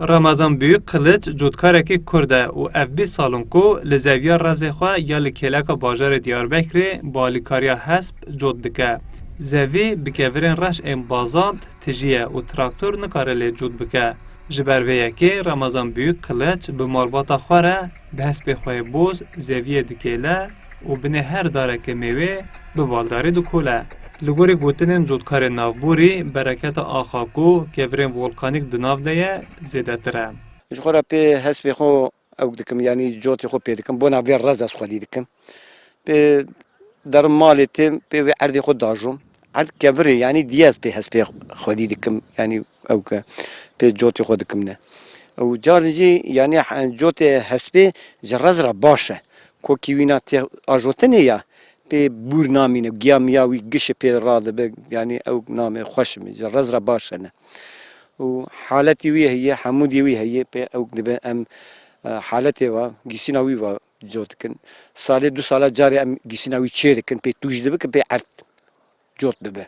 Ramazan Büyük Kılıç cutkareki Kurde u ev salon ku li zeviya razêxwe ya li kêleka bajarê Diyarbekirê balîkariya hesp cot dike. Zevî bi kevirên reş ên bazand tijiye û traktor nikare lê cot bike. Ji ber vê yekê Ramazan Büyük Kılıç bi malbata xwe re bi hespê xwe boz zeviyê dikêle û binê her darekê mêwê bi baldarî dikole. Li gorî gotinên cotkarên navborî bereketa axa ku kevirên volkanîk di nav de ye zêdetir e. Ji xwe re pê hespê xwe ew dikim yanî cotê xwe pê dikim bona vê rez ez xwedî dikim. Pê derim malê tê pê vê erdê xwe dajom. Erd kevirê yanî diyez pê hespê xwedî dikim yanî ew ke pê cotê xwe dikim ne. Ew carî jî yanî cotê hespê ji rez re baş e. Kokî wîna tê ajotinê ya pê bûr namîne giya miya wî gişê pê radibe yanî ew namê xweş e ji rez re baş e ne. û haletî wî heye hemûdî wî heye pê ew dibe em haletê wa gîsîna wî wa cot dikin. Salê du sala carê em gîsîna wî çê dikin pê tûj dibe ki pê erd cot bibe.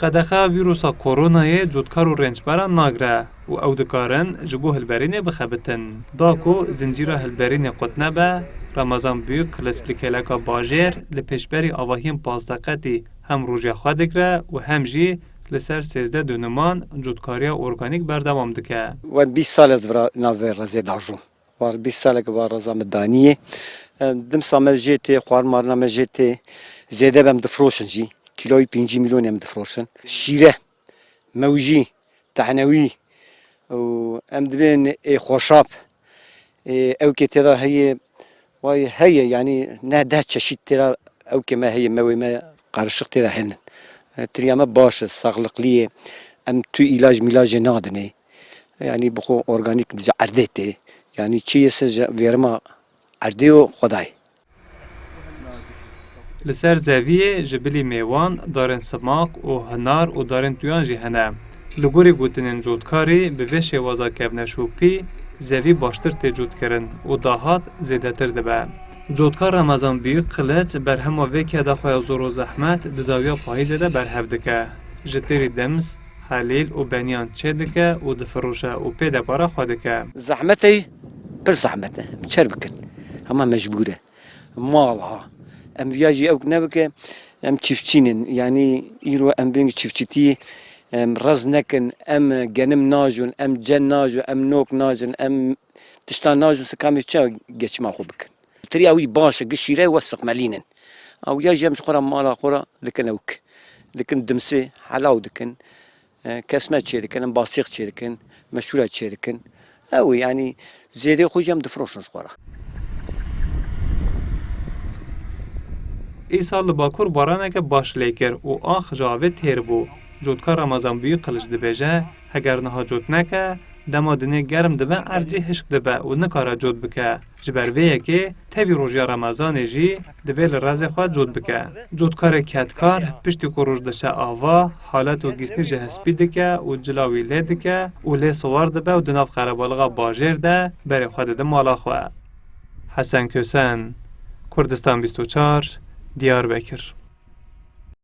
Qedexa vîrusa koronayê cotkar û rênçberan nagire û ew dikarin ji bo hilberînê bixebitin. Da ku zincîra hilberînê qut nebe, Ramazan Büyük Kılıç li kêleka bajêr li pêşberî avahiyên Pazdeqetî hem roja xwe dikire û hem jî li ser 13 dûniman cotkariya organîk berdewam dike. Wan 20 sal ez navê rezê dajom. War 20 salek var reza me daniyê. Dimsa me jê tê xwarmarina me jê tê zêde bem difroşin jî. Kiloyê 5 milyon em difroşin. Şîre, mewjî, tehnewî û em dibên xweşap ewkê têda heye vay heye yanî ne deh çeşît têda ewkê me heye mewê me qarişiq têda hene. Tiriya me baş e, saxliqlî ye. Em tu îlaj milajê nadinê. Yani bu xwe organîk dice erdê tê. Yani çi ye siz vêrima erdê û xwedayê. Li ser zeviyê ji bilî mêwan, darên simak û hinar û darên tuyan jî hene. Li gorî gotinên cotkarî bi vê şêwaza kevne şopî, zevî baştir tê cotkirin û dahat zêdetir dibe. Cotkar Ramazan Büyük Kılıç berhema vê keda xwe ya zor û zehmet di dawiya payîzê de berhev dike. Ji têrî Dems, Helîl û Beniyan çê dike û difiroşe û pê depara xwe dike. Zehmetê pir zehmet e. Çer bikin. Hema mecbûr e. Mala. Em viya jî ew nebike em çiftçînin. Yani îro em bên çiftçîtiyê em rez nekin, em genim najon, em cen najon, em nok najon, em tiştan najon sikamê çi geçima xwe bikin. Tiriya wî baş e gişîre we siqmelînin. Ew ya jî em ji xwe re mala xwe re dikin ewk. Dikin dimsê helaw dikin. Kesme çê dikin, em bastîq çê dikin, meşûra çê dikin. Ew yani zêdê xwe jî em difroşin ji xwe re. Îsal li Bakur baraneke baş lê kir û ax ji avê têr bû. Cotkar Ramazan Büyük Kılıç dibêje, heger niha cot neke, dema dinê germ dibe ercî hişk dibe û nikare cot bike. Ji ber vê yekê tevî roja Ramazanê jî divê li rezê xwe cot bike. Cotkarê ketkar piştî ku roj diçe ava, halet û gîsnî ji hespî dike û cila wî lê dike û lê siwar dibe û di nav qerebaliga bajêr de berê xwe dide mala xwe. Hesen Kösen, Kurdistan 24, Diyarbekir.